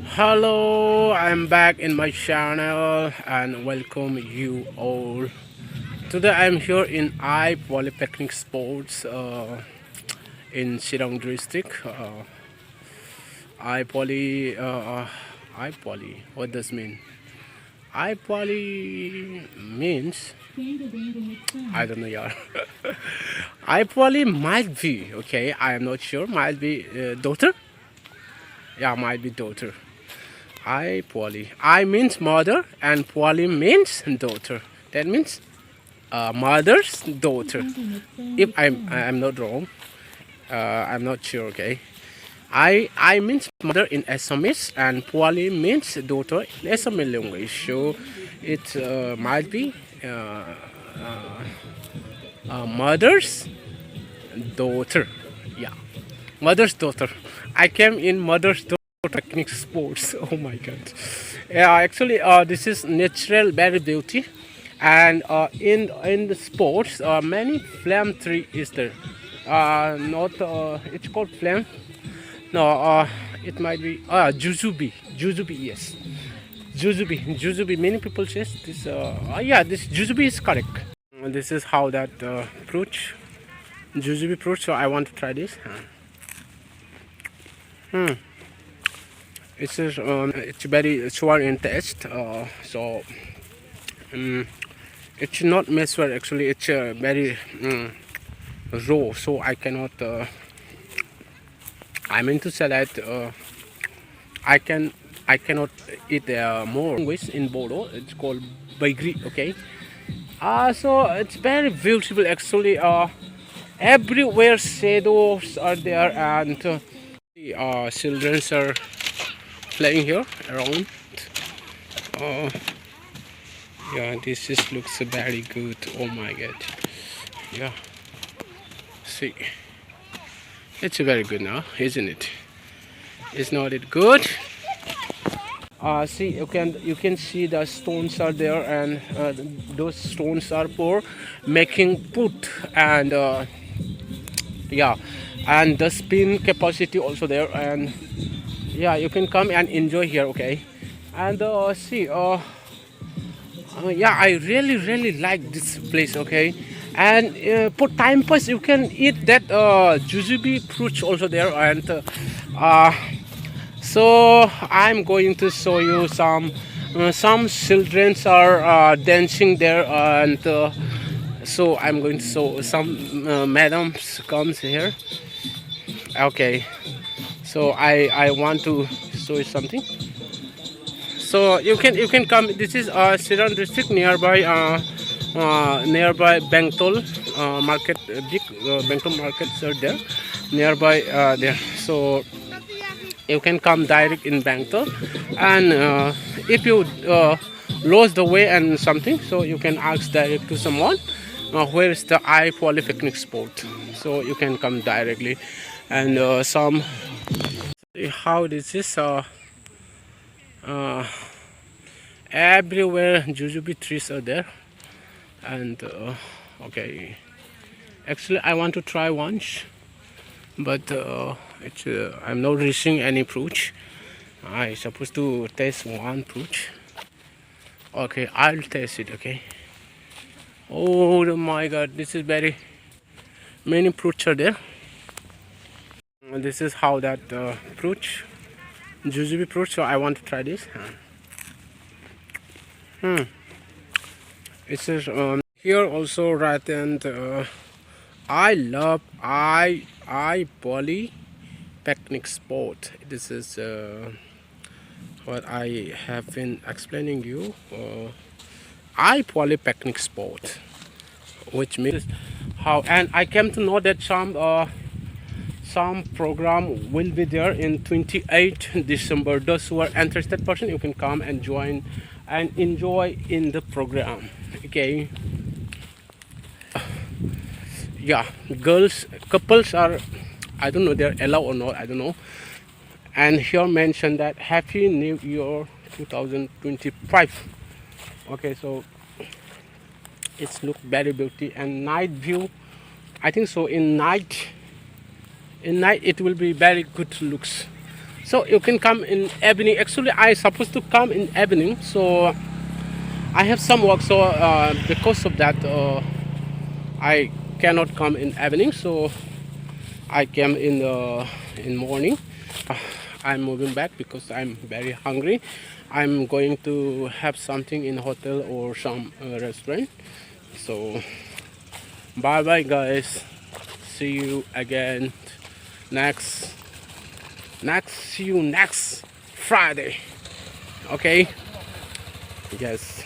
Hello, I'm back in my channel and welcome you all. Today I'm here in Aipoali Picnic Sports in Chirang District. Aipoali, Aipoali, what does mean? Aipoali means I don't know, yeah. Aipoali might be okay. I am not sure. Might be daughter. Yeah, might be daughter. Aipoali. I means mother and Poali means daughter. That means mother's daughter. If I'm not wrong, I'm not sure. Okay, I means mother in Assamese and Poali means daughter in Assamese language. So it might be mother's daughter. Yeah, mother's daughter. I came in mother's daughter technique sports. Oh my god. Yeah, actually, this is natural very beauty, and in the sports, many flame tree is there. Not it's called flame. No, it might be jujubi. Jujubi, yes. Jujubi. Many people says this. Yeah, this jujubi is correct. And this is how that fruit, jujubi fruit. So I want to try this. It's very sour in taste. So it's not measured actually. It's very raw. So I cannot. I mean to say that I can. I cannot eat more. Language in Bodo, it's called Baigri. Okay. So it's very beautiful actually. Everywhere shadows are there and children are playing here around. Uh, yeah, this just looks very good. Oh my god. Yeah. See, it's very good now, isn't it? Is not it good? See, you can see the stones are there, and those stones are for making put, and yeah, and the spin capacity also there, and yeah, you can come and enjoy here. Okay, and see, yeah, I really like this place. Okay, and for time pass, you can eat that jujube fruits also there, and so I'm going to show you some children are dancing there, and so I'm going to show some madams comes here. Okay, so I want to show you something. So you can come. This is Siran district nearby nearby Bangtol market. Big Bangtol markets are there nearby there. So you can come direct in Bangkok, and if you lose the way and something, so you can ask direct to someone where is the Aipoali picnic spot, so you can come directly. And some how this is uh, everywhere jujube trees are there, and okay, actually I want to try once, but I'm not reaching any fruit. I supposed to taste one fruit. Okay, I'll taste it. Okay. Oh my God, this is very many fruits are there. And this is how that fruit, jujube fruit. So I want to try this. It says here also right, and I love I Poly picnic spot. This is what I have been explaining you. Aipoali picnic spot, which means how, and I came to know that some program will be there in 28 December. Those who are interested person, you can come and join and enjoy in the program. Okay. Yeah, girls couples are, I don't know they're allowed or not, I don't know. And here mentioned that Happy New Year 2025. Okay, so it's look very beauty and night view. I think so in night it will be very good looks. So you can come in evening. Actually, I supposed to come in evening, so I have some work. So because of that, I cannot come in evening. So I came in morning. Uh, I'm moving back because I'm very hungry. I'm going to have something in hotel or some restaurant. So bye bye guys. See you again next see you next Friday. Okay? Yes.